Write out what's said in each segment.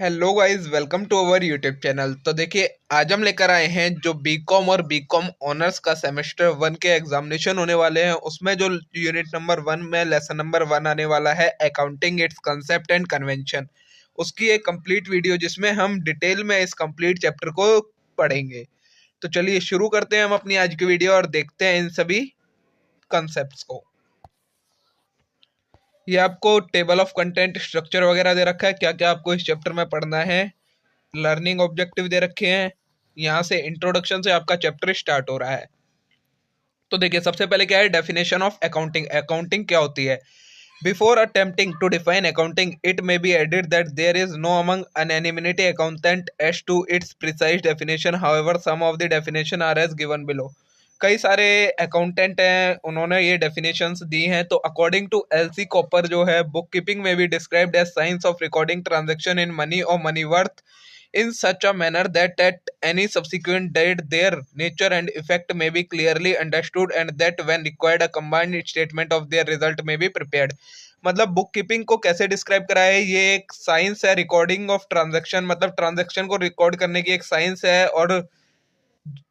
Hello guys, welcome to our YouTube channel. तो देखिए, आज हम लेकर आए हैं जो बीकॉम और बीकॉम ऑनर्स का सेमेस्टर 1 के एग्जामिनेशन होने वाले हैं। उसमें जो यूनिट नंबर 1 में लेसन नंबर 1 आने वाला है, accounting it's concept and convention, उसकी एक कंप्लीट वीडियो जिसमें हम डिटेल में इस कंप्लीट चैप्टर को पढ़ेंगे। तो चलिए शुरू करते हैं हम अपनी आज की वीडियो और देखते हैं इन सभी कंसेप्ट को। ये आपको टेबल ऑफ कंटेंट, स्ट्रक्चर वगैरह दे रखा है, क्या क्या आपको इस चैप्टर में पढ़ना है। लर्निंग ऑब्जेक्टिव दे रखे हैं। यहाँ से इंट्रोडक्शन से आपका चैप्टर स्टार्ट हो रहा है। तो देखिए, सबसे पहले क्या है, डेफिनेशन ऑफ अकाउंटिंग। अकाउंटिंग क्या होती है? Before attempting to define accounting, it may be added that there is no among unanimity accountant as to its precise definition, however some of the definition are as given below. कई सारे accountant हैं, उन्होंने ये definitions दी हैं। तो according to LC Cropper जो है, book keeping में be described as science of recording transaction in money और money worth in such a manner that at any subsequent date their nature and effect may be clearly understood, and that when required a combined statement of their result may be prepared। मतलब book keeping को कैसे describe करा है, ये एक science है, recording of transaction, मतलब transaction को रिकॉर्ड करने की एक साइंस है। और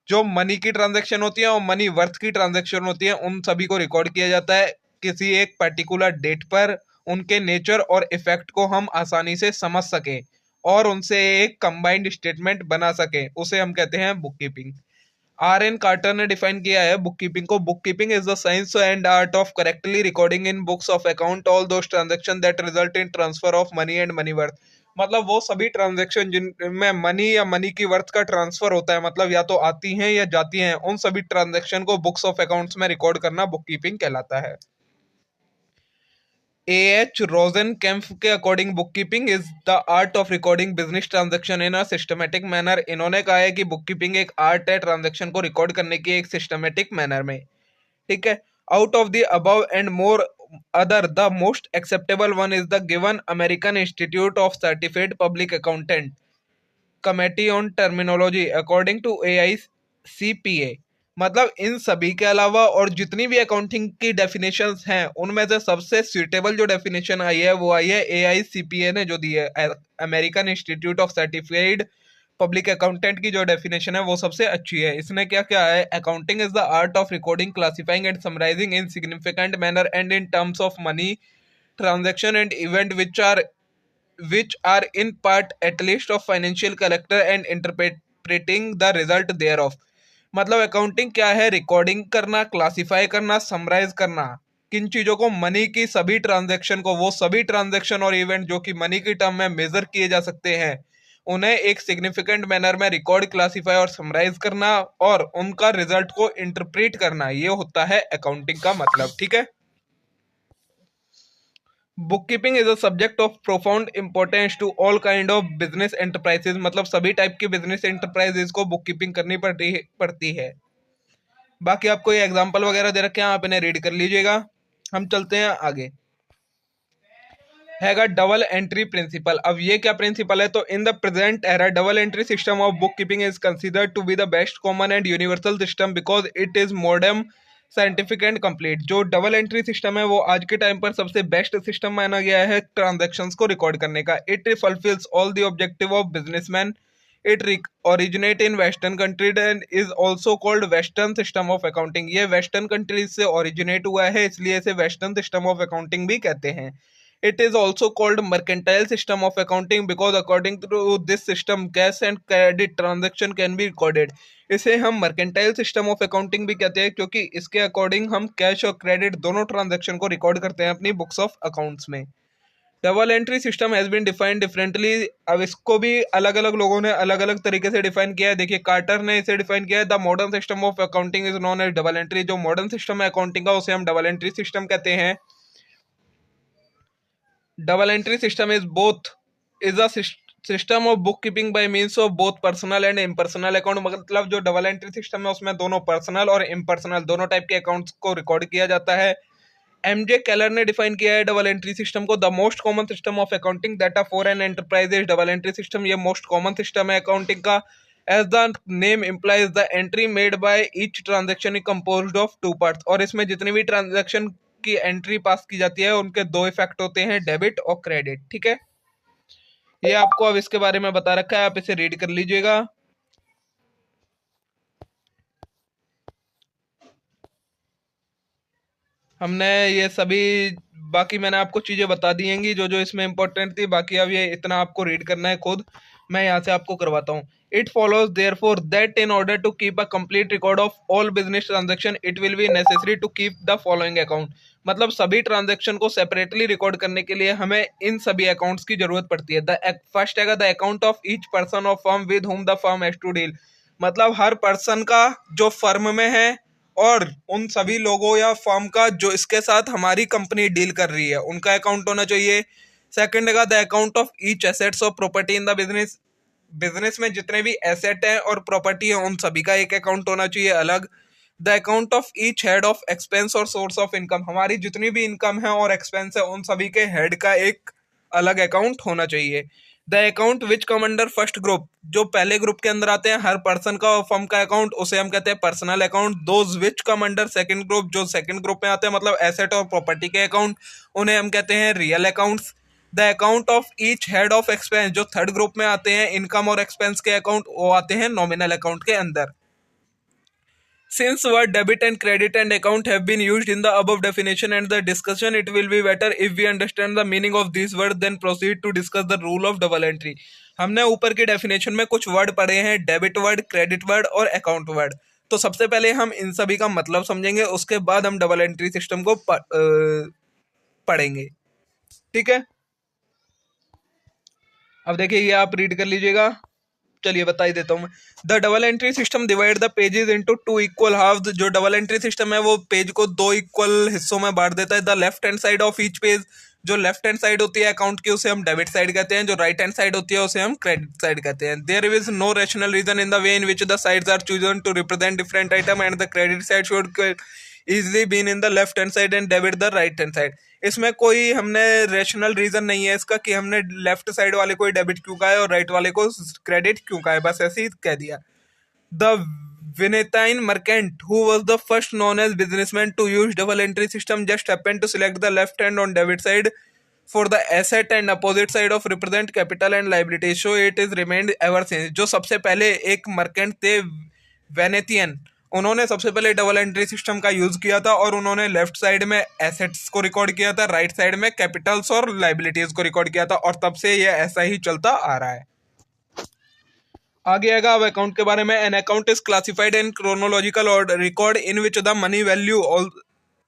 जो मनी की ट्रांजैक्शन होती है और मनी वर्थ की ट्रांजैक्शन होती है, उन सभी को रिकॉर्ड किया जाता है किसी एक पर्टिकुलर डेट पर। उनके नेचर और इफेक्ट को हम आसानी से समझ सकें और उनसे एक कंबाइंड स्टेटमेंट बना सकें, उसे हम कहते हैं bookkeeping. R N Carter ने डिफाइन किया है बुक कीपिंग को। Bookkeeping is the science and art of correctly recording in books of account all those transaction that result in transfer of money and money worth. मतलब वो सभी transaction जिनमें money या money की worth का transfer होता है, मतलब या तो आती हैं या जाती हैं, उन सभी ट्रांजैक्शन को बुक्स ऑफ अकाउंट्स में रिकॉर्ड करना बुक कीपिंग कहलाता है। ए एच रोजन कैम्प के according book keeping is the art of recording business transaction in a systematic manner. इन्होंने कहा है कि बुक कीपिंग एक आर्ट है ट्रांजैक्शन को रिकॉर्ड करने की एक सिस्टमेटिक मैनर में। ठीक है। Out of the above and more other, the most acceptable one is the given American institute of certified public accountant committee on terminology according to AICPA। मतलब इन सभी के अलावा और जितनी भी अकाउंटिंग की डेफिनेशंस हैं, उनमें से सबसे सुटेबल जो डेफिनेशन आई है वो आई है AICPA ने जो दी है, American institute of certified public accountant की जो डेफिनेशन है वो सबसे अच्छी है। इसने क्या क्या है, accounting is the art of recording, classifying and summarising in significant manner and in terms of money transaction and event which are in part at least of financial character and interpreting the result thereof। मतलब accounting क्या है, recording करना, classify करना, summarise करना। किन चीजों को? Money की सभी ट्रांजैक्शन को, वो सभी ट्रांजैक्शन और इवेंट जो कि मनी की टर्म में मेजर किए जा सकते हैं, उन्हें एक सिग्निफिकेंट मैनर में रिकॉर्ड, क्लासिफाई और समराइज करना और उनका रिजल्ट को इंटरप्रेट करना, ये होता है अकाउंटिंग का मतलब। ठीक है। Bookkeeping is a subject of profound importance to all kind of business enterprises. मतलब सभी टाइप की बिजनेस एंटरप्राइजेज को बुककीपिंग करनी पड़ती है। बाकी आपको ये एग्जांपल वगैरह दे रखे हैं, आप इन्हें रीड कर लीजिएगा। हम चलते हैं आगे। हैगा डबल एंट्री प्रिंसिपल। अब ये क्या प्रिंसिपल है? तो in the present era double entry system of bookkeeping is considered to be the best common and universal system because it is modern, scientific and complete. जो double entry system है वो आज के time पर सबसे best system माना गया है ट्रांजैक्शंस को रिकॉर्ड करने का। It fulfils all the objective of businessman. It originate in western countries and is also called western system of accounting. ये वेस्टर्न कंट्रीज से ओरिजिनेट हुआ है, इसलिए इसे वेस्टर्न सिस्टम ऑफ अकाउंटिंग भी कहते हैं। It is also called mercantile system of accounting because according to this system cash and credit transaction can be recorded। इसे हम mercantile system of accounting भी कहते हैं क्योंकि इसके अकॉर्डिंग हम कैश और क्रेडिट दोनों ट्रांजेक्शन को रिकॉर्ड करते हैं अपनी बुक्स ऑफ अकाउंट्स में। Double entry system has been defined differently. अब इसको भी अलग अलग लोगों ने अलग अलग तरीके से डिफाइन किया है। देखिए, कार्टर ने इसे डिफाइन किया है, the modern system of accounting is known as double entry. जो मॉडर्न सिस्टम है अकाउंटिंग का उसे हम डबल एंट्री सिस्टम कहते हैं। Double entry system is a system of bookkeeping by means of both personal and impersonal account। मतलब जो double entry system है उसमें दोनों पर्सनल और इम्पर्सनल दोनों टाइप के अकाउंट्स को रिकॉर्ड किया जाता है। MJ केलर ने डिफाइन किया है डबल एंट्री सिस्टम को, the most common system of accounting data for an enterprise is double entry system. ये मोस्ट कॉमन सिस्टम है अकाउंटिंग का। As the name implies the entry made by each transaction is composed of two parts. और इसमें जितनी भी transaction की entry पास की जाती है उनके दो इफेक्ट होते हैं, डेबिट और क्रेडिट। ठीक है। ये आपको अब इसके बारे में बता रखा है, आप इसे रीड कर लीजिएगा। हमने ये सभी, बाकी मैंने आपको चीजें बता दी हैं जो जो इसमें इंपॉर्टेंट थी, बाकी अब ये इतना आपको रीड करना है खुद, मैं यहाँ से आपको करवाता हूँ। It follows therefore that in order to keep a complete record of all business transaction it will be necessary to keep the following account. मतलब सभी ट्रांजेक्शन को सेपरेटली रिकॉर्ड करने के लिए हमें इन सभी अकाउंट्स की जरूरत पड़ती है। द फर्स्ट है the account of each person of firm with whom the firm has to deal. मतलब हर पर्सन का जो फर्म में है और उन सभी लोगों या फर्म का जो इसके साथ हमारी कंपनी डील कर रही है, उनका अकाउंट होना चाहिए। सेकंड का the account of each assets और property in the business. Business में जितने भी एसेट हैं और प्रॉपर्टी है उन सभी का एक अकाउंट होना चाहिए अलग। The account of each head of expense और सोर्स ऑफ इनकम। हमारी जितनी भी इनकम है और एक्सपेंस है उन सभी के हेड का एक अलग अकाउंट होना चाहिए। The account which come under first group. जो पहले ग्रुप के अंदर आते हैं हर पर्सन का और फर्म का अकाउंट, उसे हम कहते हैं personal account. Those which come under second group. जो सेकंड ग्रुप में आते हैं मतलब एसेट और प्रॉपर्टी के अकाउंट, उन्हें हम कहते हैं real accounts. The account of each head of expense. जो थर्ड ग्रुप में आते हैं इनकम और एक्सपेंस के अकाउंट, वो आते हैं नॉमिनल अकाउंट के अंदर। Since word debit and credit and account have been used in the above definition and the discussion, it will be better if we understand the meaning of these words then proceed to discuss the rule of double entry. हमने ऊपर की definition में कुछ word पढ़े हैं, debit word, credit word और account word. तो सबसे पहले हम इन सभी का मतलब समझेंगे, उसके बाद हम डबल एंट्री सिस्टम को पढ़ेंगे। ठीक है, अब देखिए ये आप रीड कर लीजिएगा। चलिए बता ही देता हूँ मैं। The double entry system divide the pages into two equal half. जो डबल एंट्री सिस्टम है वो पेज को दो इक्वल हिस्सों में बांट देता है। The left hand side of each page. जो लेफ्ट हैंड साइड होती है अकाउंट की उसे हम डेबिट साइड कहते हैं, जो राइट हैंड साइड होती है उसे हम क्रेडिट साइड कहते हैं। There is no rational reason in the way in which the sides are chosen to represent different item and the credit side should easily been in the left hand side and debit the right hand side. इसमें कोई हमने rational reason नहीं है इसका कि हमने left side वाले को डेबिट क्यों कहा है और राइट वाले को क्रेडिट क्यों कहा है, बस ऐसे ही कह दिया। The Venetian merchant, who was the first known as businessman to use double entry system, just happened to select the left hand on debit side for the asset and opposite side of represent capital and liability, so it is remained ever since। जो सबसे पहले एक मर्केंट थे वेनेथियन, उन्होंने सबसे पहले double entry system का use किया था और उन्होंने लेफ्ट साइड में एसेट्स को रिकॉर्ड किया था, राइट साइड में कैपिटल्स और लाइबिलिटीज को रिकॉर्ड किया था, और तब से ये ऐसा ही चलता आ रहा है। आगे आएगा अब अकाउंट के बारे में। An account is classified in chronological order record in which the money value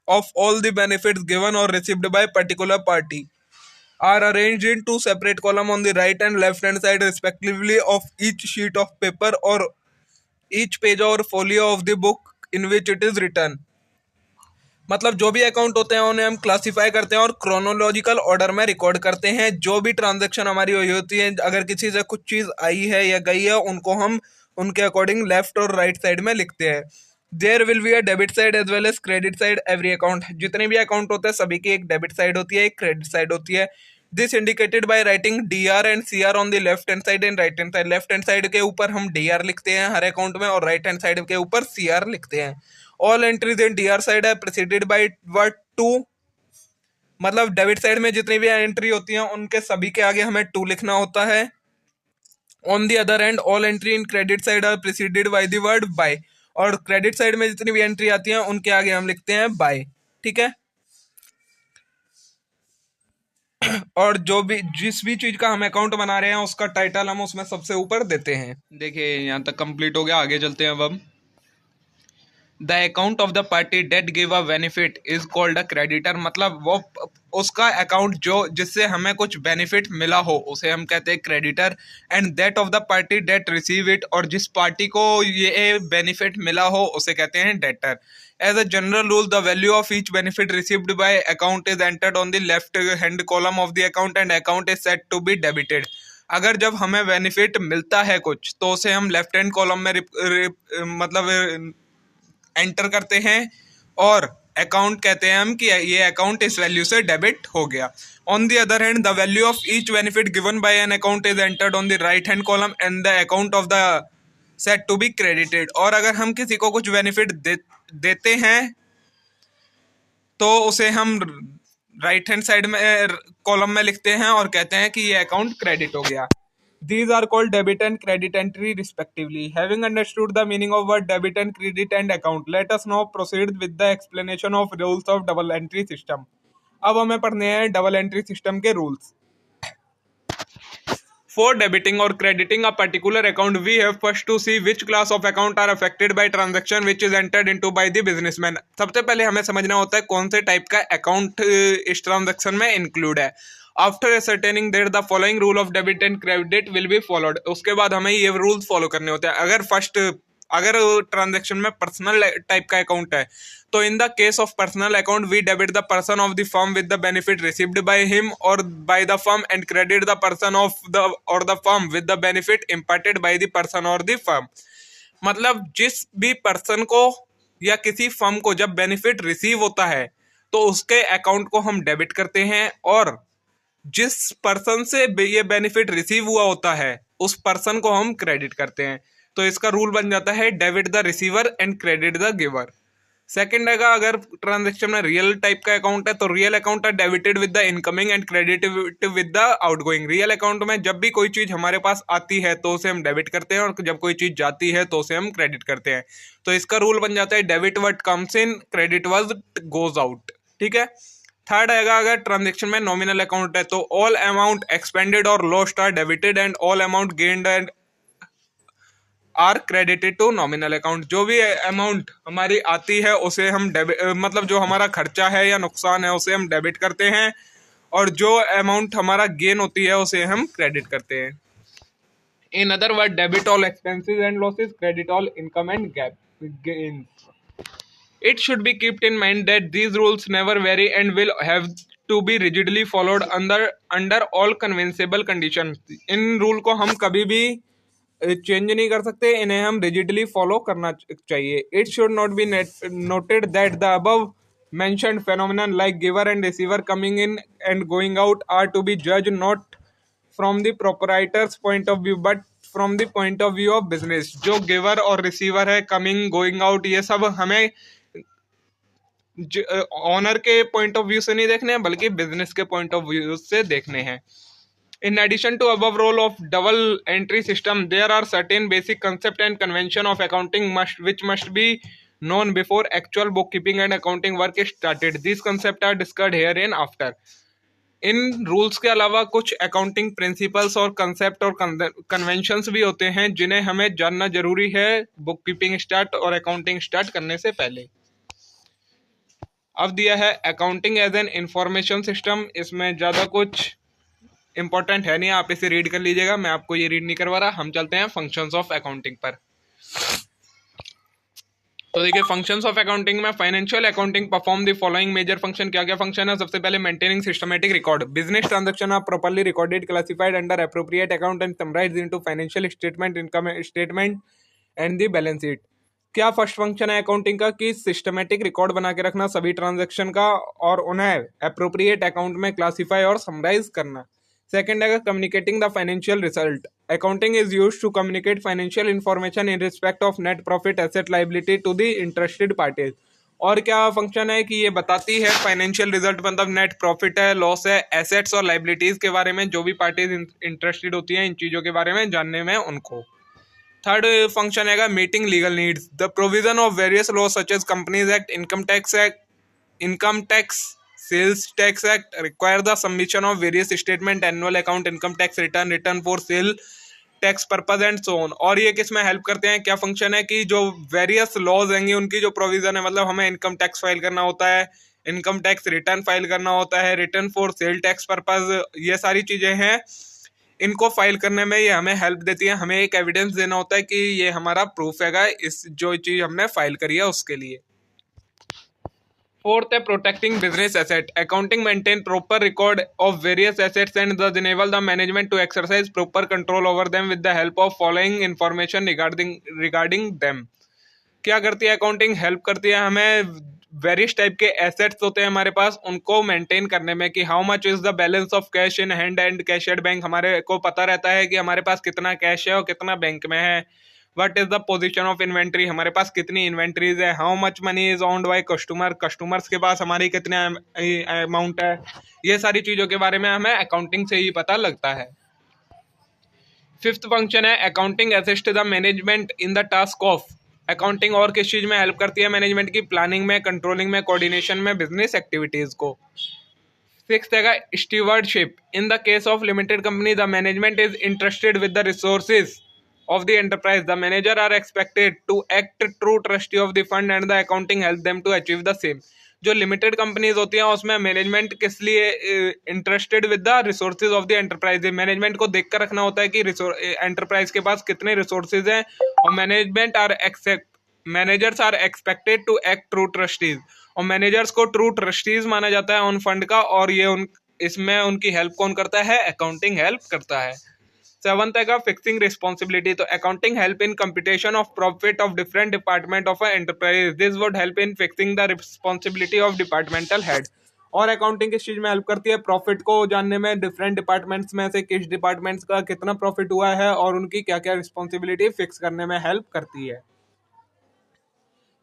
of all the benefits given और received by particular party are arranged in two separate columns on the right and left hand side respectively of each sheet of paper or each page or folio of the book in which it is written। मतलब जो भी account होते हैं उन्हें हम classify करते हैं और क्रोनोलॉजिकल ऑर्डर में रिकॉर्ड करते हैं। जो भी ट्रांजैक्शन हमारी हुई होती है, अगर किसी से कुछ चीज़ आई है या गई है, उनको हम उनके अकॉर्डिंग लेफ्ट और राइट साइड में लिखते हैं। There will be a debit side as well as credit side every account. जितने भी अकाउंट होते हैं सभी की एक डेबिट साइड होती है, एक क्रेडिट साइड होती है। This indicated by writing DR and CR on the left hand side and right hand side. Left hand side के ऊपर हम DR लिखते हैं हर अकाउंट में और राइट हैंड साइड के ऊपर CR लिखते हैं। All entries in DR side है प्रेसिडेड बाय वर्ड टू। मतलब डेबिट साइड में जितनी भी एंट्री होती है उनके सभी के आगे हमें टू लिखना होता है। On the other end all entry in credit side are preceded by the word by. और क्रेडिट साइड में जितनी भी एंट्री आती है उनके आगे हम लिखते हैं बाय। ठीक है, और जो भी जिस भी चीज का हम अकाउंट बना रहे हैं उसका टाइटल हम उसमें सबसे ऊपर देते हैं। देखिए यहाँ तक कंप्लीट हो गया, आगे चलते हैं अब हम। The account of the party that give a benefit is called a creditor. मतलब वो उसका अकाउंट जो जिससे हमें कुछ बेनिफिट मिला हो उसे हम कहते हैं creditor. And that of the party that receive it, और जिस पार्टी को ये बेनिफिट मिला हो उसे कहते हैं debtor. As a general rule the value of each benefit received by account is entered on the left hand column of the account and account is set to be debited. अगर जब हमें benefit मिलता है कुछ तो उसे हम left hand column में मतलब एंटर करते हैं और अकाउंट कहते हैं हम कि ये अकाउंट इस वैल्यू से डेबिट हो गया। On the other hand the value of each benefit given by an account is entered on the right hand column and the account of the set to be credited. और अगर हम किसी को कुछ benefit देते हैं तो उसे हम राइट हैंड साइड में कॉलम में लिखते हैं और कहते हैं कि ये अकाउंट क्रेडिट हो गया। These are called debit and credit entry respectively. Having understood the meaning of word debit and credit and account, let us now proceed with the explanation of rules of double entry system. अब हमें पढ़ने हैं double entry system के rules. For debiting or crediting a particular account, we have first to see which class of account are affected by transaction which is entered into by the businessman. सबसे पहले हमें समझना होता है कौन से type का अकाउंट इस ट्रांजैक्शन में इंक्लूड है। After ascertaining that the following rule of debit and credit will be followed, उसके बाद हमें ये रूल्स फॉलो करने होते हैं। अगर ट्रांजैक्शन में पर्सनल टाइप का अकाउंट है तो in the case of personal account we debit the person of the firm with the benefit received by him और by the firm and credit the person of the firm with the benefit imparted by the person और the firm. मतलब जिस भी person को या किसी firm को जब बेनिफिट रिसीव होता है तो उसके अकाउंट को हम डेबिट करते हैं, और जिस पर्सन से ये बेनिफिट रिसीव हुआ होता है उस पर्सन को हम क्रेडिट करते हैं। तो इसका रूल बन जाता है debit the receiver and credit the giver. Second रहेगा, अगर ट्रांजैक्शन में रियल टाइप का अकाउंट है तो रियल अकाउंट है debited with the incoming and credited with the outgoing. Real account में जब भी कोई चीज हमारे पास आती है तो उसे हम डेबिट करते हैं और जब कोई चीज जाती है तो उसे हम क्रेडिट करते हैं। तो इसका रूल बन जाता है debit what comes in, credit what goes out. ठीक है। थर्ड आएगा, अगर ट्रांजैक्शन में नॉमिनल अकाउंट है तो ऑल अमाउंट एक्सपेंडेड और lost are debited and all amount gained and are credited to nominal account. जो भी अमाउंट हमारी आती है उसे हम मतलब जो हमारा खर्चा है या नुकसान है उसे हम डेबिट करते हैं, और जो अमाउंट हमारा गेन होती है उसे हम क्रेडिट करते हैं। In other word debit all expenses and losses, credit all income and gain. It should be kept in mind that these rules never vary and will have to be rigidly followed under all conceivable conditions. In rule को हम कभी भी change नहीं कर सकते, इन्हें हम rigidly follow करना चाहिए। It should not be noted that the above mentioned phenomenon like giver and receiver coming in and going out are to be judged not from the proprietor's point of view but from the point of view of business। जो giver और receiver है, coming going out, ये सब हमें honour के point of view से नहीं देखने हैं बल्कि बिजनेस के पॉइंट ऑफ व्यू से देखने हैं। In addition to above rule of double entry system, there are certain basic concept and convention of accounting which must be known before actual bookkeeping and accounting work is started. These concepts are discussed herein after. इन rules के अलावा कुछ accounting principles और concept और conventions भी होते हैं जिन्हें हमें जानना जरूरी है बुककीपिंग स्टार्ट और अकाउंटिंग स्टार्ट करने से पहले। अब दिया है accounting as an information system. इसमें ज़्यादा कुछ इंपॉर्टेंट है नहीं, आप इसे रीड कर लीजिएगा, मैं आपको ये रीड नहीं करवा रहा। हम चलते हैं फंक्शंस ऑफ अकाउंटिंग पर। तो देखिए फंक्शंस ऑफ अकाउंटिंग में financial accounting perform the following major function. क्या क्या फंक्शन है? सबसे पहले maintaining systematic record, business transaction are properly recorded, classified under appropriate account and summarised into financial statement, income statement and the balance sheet. क्या first function है accounting का कि systematic record बना के रखना सभी ट्रांजैक्शन का और उन्हें एप्रोप्रिएट अकाउंट में क्लासिफाई और समराइज करना। सेकंड है communicating the financial result, accounting is used to communicate financial information in respect of net profit, asset, liability to the interested parties. और क्या फंक्शन है कि ये बताती है फाइनेंशियल रिजल्ट मतलब नेट प्रॉफिट है, लॉस है, एसेट्स और लायबिलिटीज के बारे में जो भी पार्टीज इंटरेस्टेड होती हैं इन चीज़ों के बारे में जानने में उनको। थर्ड फंक्शन है meeting legal needs, the provision of various law such as companies act, income tax, sales tax act require the submission of various statement, annual account, income tax return for sale tax purpose and so on. और ये किस में help करते हैं? क्या function है कि जो वेरियस लॉज हैं उनकी जो प्रोविजन है, मतलब हमें इनकम टैक्स फाइल करना होता है, इनकम टैक्स रिटर्न फाइल करना होता है, return for sale tax purpose, ये सारी चीजें हैं, इनको फाइल करने में ये हमें हेल्प देती है। हमें एक एविडेंस देना होता है कि ये हमारा प्रूफ हैगा इस जो चीज हमने फाइल करी है उसके लिए। फोर्थ है protecting business asset, accounting maintain proper record of various assets and the enable the management to exercise proper control over them with the help of following information regarding them. क्या करती है accounting? Help करती है हमें various type के assets होते हैं हमारे पास उनको मेंटेन करने में कि how much is the balance of cash in hand and cash at bank. हमारे को पता रहता है कि हमारे पास कितना कैश है और कितना बैंक में है। What is the position of inventory, हमारे पास कितनी इन्वेंट्रीज है, how much money is owned by customer, customers के पास हमारी कितने अमाउंट है, ये सारी चीजों के बारे में हमें अकाउंटिंग से ही पता लगता है। फिफ्थ फंक्शन है accounting assist the management in the task of, accounting और किस चीज में हेल्प करती है मैनेजमेंट की, प्लानिंग में, कंट्रोलिंग में, कोऑर्डिनेशन में, बिजनेस एक्टिविटीज को। सिक्स्थ है stewardship, in the case of limited company the management is interested with the resources of the enterprise, the manager are expected to act true trustee of the fund and the accounting help them to achieve the same। जो limited companies होती हैं उसमें management किस लिए interested with the resources of the enterprise, management को देख कर रखना होता है कि एंटरप्राइज के पास कितने रिसोर्सेज हैं, और managers are expected to act true trustees, और मैनेजर्स को ट्रू ट्रस्टीज माना जाता है उन फंड का, और ये इसमें उनकी हेल्प कौन करता है, अकाउंटिंग हेल्प करता है। सेवंथ है फिक्सिंग रिस्पॉन्सिबिलिटी, तो accounting help in computation of profit of different department of enterprise, this would help in fixing the responsibility of departmental head. और अकाउंटिंग किस चीज में हेल्प करती है, प्रॉफिट को जानने में, डिफरेंट डिपार्टमेंट्स में से किस डिपार्टमेंट्स का कितना प्रॉफिट हुआ है और उनकी क्या क्या रिस्पॉन्सिबिलिटी फिक्स करने में हेल्प करती है।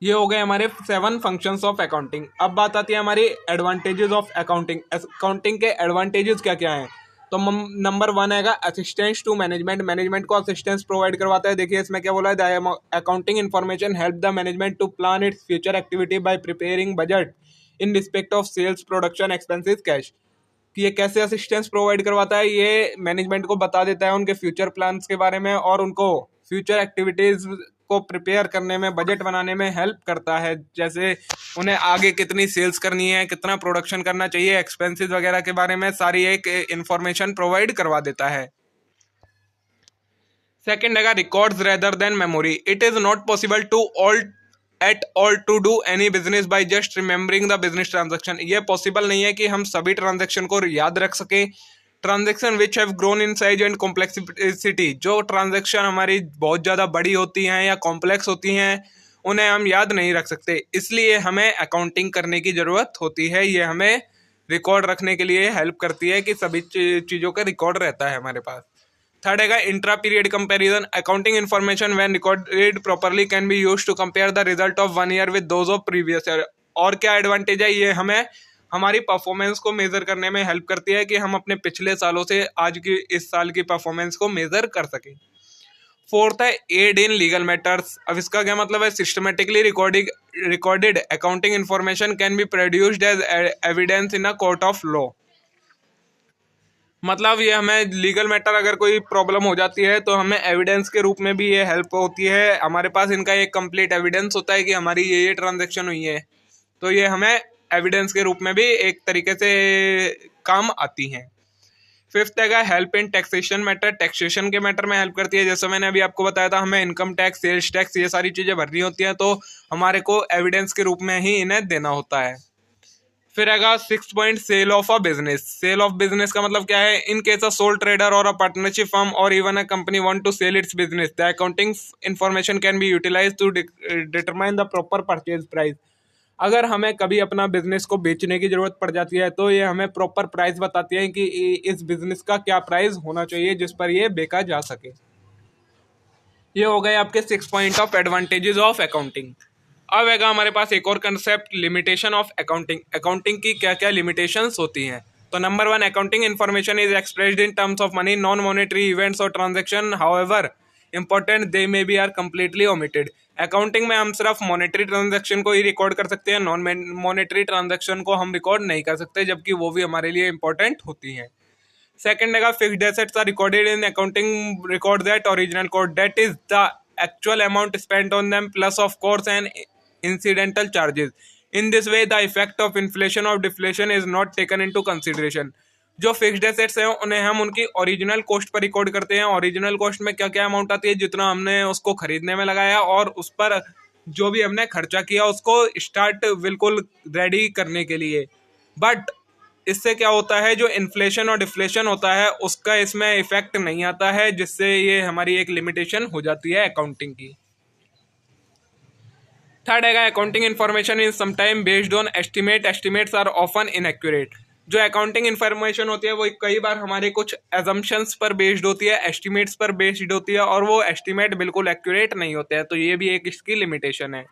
ये हो गए हमारे 7 फंक्शंस ऑफ अकाउंटिंग। अब बात आती है हमारी एडवांटेजेस ऑफ अकाउंटिंग। अकाउंटिंग के एडवांटेजेस क्या क्या हैं, तो नंबर 1 है असिस्टेंस टू मैनेजमेंट, मैनेजमेंट को असिस्टेंस प्रोवाइड करवाता है। देखिए इसमें क्या बोला है, accounting information help the management to plan its future activity by preparing budget in respect of sales, production, expenses, cash. कि ये कैसे असिस्टेंस प्रोवाइड करवाता है, ये मैनेजमेंट को बता देता है उनके फ्यूचर प्लान्स के बारे में, और उनको फ्यूचर एक्टिविटीज को प्रिपेयर करने में, बजट बनाने में हेल्प करता है। जैसे उन्हें आगे कितनी सेल्स करनी है, कितना प्रोडक्शन करना चाहिए, एक्सपेंसेस वगैरह के बारे में सारी एक इंफॉर्मेशन प्रोवाइड करवा देता है। सेकेंड है records rather than memory, it is not possible to all to do any business by just remembering the business transaction. ये पॉसिबल नहीं है कि हम सभी ट्रांजेक्शन को याद रख सके। Transaction which have grown in size and complexity, जो ट्रांजेक्शन हमारी बहुत ज़्यादा बड़ी होती हैं या कॉम्प्लेक्स होती हैं उन्हें हम याद नहीं रख सकते, इसलिए हमें अकाउंटिंग करने की ज़रूरत होती है। ये हमें रिकॉर्ड रखने के लिए हेल्प करती है कि सभी चीज़ों का रिकॉर्ड रहता है हमारे पास। थर्ड है intra period comparison, accounting information when recorded properly can be used to compare the result of 1 year with those of previous year. और क्या एडवांटेज है, ये हमें हमारी परफॉर्मेंस को मेजर करने में हेल्प करती है कि हम अपने पिछले सालों से आज की इस साल की परफॉर्मेंस को मेजर कर सकें। फोर्थ है एड इन लीगल मैटर्स, अब इसका क्या मतलब है, systematically recorded accounting information can be produced as evidence in a court of law. मतलब ये हमें लीगल मैटर अगर कोई प्रॉब्लम हो जाती है तो हमें एविडेंस के रूप में भी ये हेल्प होती है। हमारे पास इनका एक कंप्लीट एविडेंस होता है कि हमारी ये ट्रांजैक्शन हुई है, तो ये हमें एविडेंस के रूप में भी एक तरीके से काम आती हैं। फिफ्थ है help in taxation matter, taxation के मैटर में हेल्प करती है। जैसे मैंने अभी आपको बताया था, हमें इनकम टैक्स, सेल्स टैक्स, ये सारी चीज़ें भरनी होती हैं, तो हमारे को एविडेंस के रूप में ही इन्हें देना होता है। फिर आएगा 6 point sale of a business. Sale of business का मतलब क्या है, in case a sole trader और अ पार्टनरशिप फर्म और even a company want to sell its business, the accounting information can be utilise to determine the proper purchase price. अगर हमें कभी अपना बिजनेस को बेचने की जरूरत पड़ जाती है तो ये हमें प्रॉपर प्राइस बताती है कि इस बिजनेस का क्या प्राइस होना चाहिए जिस पर ये बेचा जा सके। ये हो गए आपके 6 point of advantages of accounting. अब आएगा हमारे पास एक और concept, limitation of accounting. Accounting की क्या क्या लिमिटेशंस होती हैं, तो number 1, accounting information is expressed in terms of money, non monetary events और transaction, however important they may be are completely omitted. Accounting में हम सिर्फ मॉनेटरी ट्रांजेक्शन को ही रिकॉर्ड कर सकते हैं, नॉन मॉनेटरी ट्रांजेक्शन को हम रिकॉर्ड नहीं कर सकते, जबकि वो भी हमारे लिए इंपॉर्टेंट होती हैं। सेकंड है fixed assets are recorded in accounting record that original code, that is the actual amount spent on them plus of course and incidental charges. In this way the effect of inflation or deflation is not taken into consideration. जो fixed assets हैं उन्हें हम उनकी original cost per record करते हैं। Original cost में क्या क्या अमाउंट आती है, जितना हमने उसको खरीदने में लगाया और उस पर जो भी हमने खर्चा किया उसको स्टार्ट बिल्कुल रेडी करने के लिए। बट इससे क्या होता है, जो इन्फ्लेशन और डिफ्लेशन होता है उसका इसमें इफेक्ट नहीं आता है, जिससे ये हमारी एक लिमिटेशन हो जाती है अकाउंटिंग की। थर्ड है accounting information is sometime based on estimate, estimates are often inaccurate. जो अकाउंटिंग इन्फॉर्मेशन होती है वो कई बार हमारे कुछ एजम्पशंस पर बेस्ड होती है, एस्टिमेट्स पर बेस्ड होती है, और वो एस्टिमेट बिल्कुल एक्यूरेट नहीं होते हैं, तो ये भी एक इसकी लिमिटेशन है।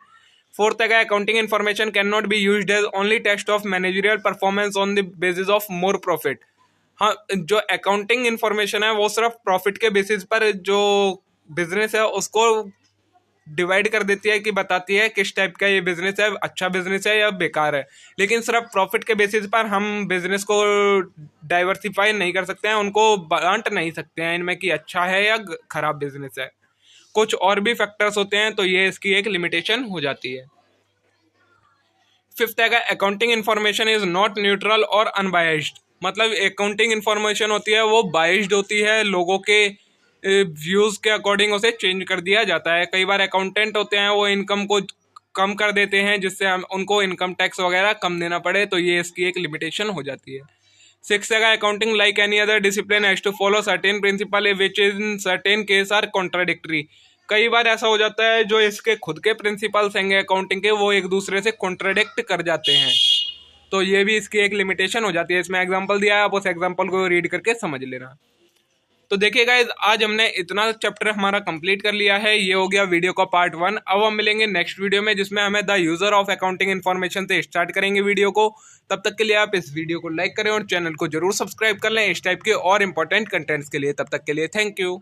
फोर्थ है accounting information can not be used as only test of managerial performance on the basis of more profit. हाँ, जो अकाउंटिंग इन्फॉर्मेशन है वो सिर्फ प्रॉफिट के बेसिस पर जो बिजनेस है उसको डिवाइड कर देती है, कि बताती है किस टाइप का ये बिजनेस है, अच्छा बिजनेस है या बेकार है, लेकिन सिर्फ प्रॉफिट के बेसिस पर हम बिजनेस को डाइवर्सिफाई नहीं कर सकते हैं, उनको बांट नहीं सकते हैं इनमें कि अच्छा है या खराब बिजनेस है। कुछ और भी फैक्टर्स होते हैं, तो ये इसकी एक लिमिटेशन हो जाती है। फिफ्थ है accounting information is not neutral और अनबायस्ड। मतलब अकाउंटिंग इन्फॉर्मेशन होती है वो बायस्ड होती है, लोगों के व्यूज के अकॉर्डिंग उसे चेंज कर दिया जाता है। कई बार अकाउंटेंट होते हैं वो इनकम को कम कर देते हैं जिससे हम उनको इनकम टैक्स वगैरह कम देना पड़े, तो ये इसकी एक लिमिटेशन हो जाती है। सिक्स है accounting like any other discipline has to follow certain principle which in certain case are contradictory. कई बार ऐसा हो जाता है जो इसके खुद के प्रिंसिपल्स हैं अकाउंटिंग के, वो एक दूसरे से कॉन्ट्राडिक्ट कर जाते हैं, तो ये भी इसकी एक लिमिटेशन हो जाती है। इसमें एग्जांपल दिया है, आप उस एग्जांपल को रीड करके समझ लेना। तो देखिए गाइस, आज हमने इतना चैप्टर हमारा कंप्लीट कर लिया है, ये हो गया वीडियो का पार्ट 1। अब हम मिलेंगे नेक्स्ट वीडियो में जिसमें हमें the user of accounting information से स्टार्ट करेंगे वीडियो को। तब तक के लिए आप इस वीडियो को लाइक करें और चैनल को जरूर सब्सक्राइब कर लें इस टाइप के और इंपॉर्टेंट कंटेंट्स के लिए। तब तक के लिए थैंक यू।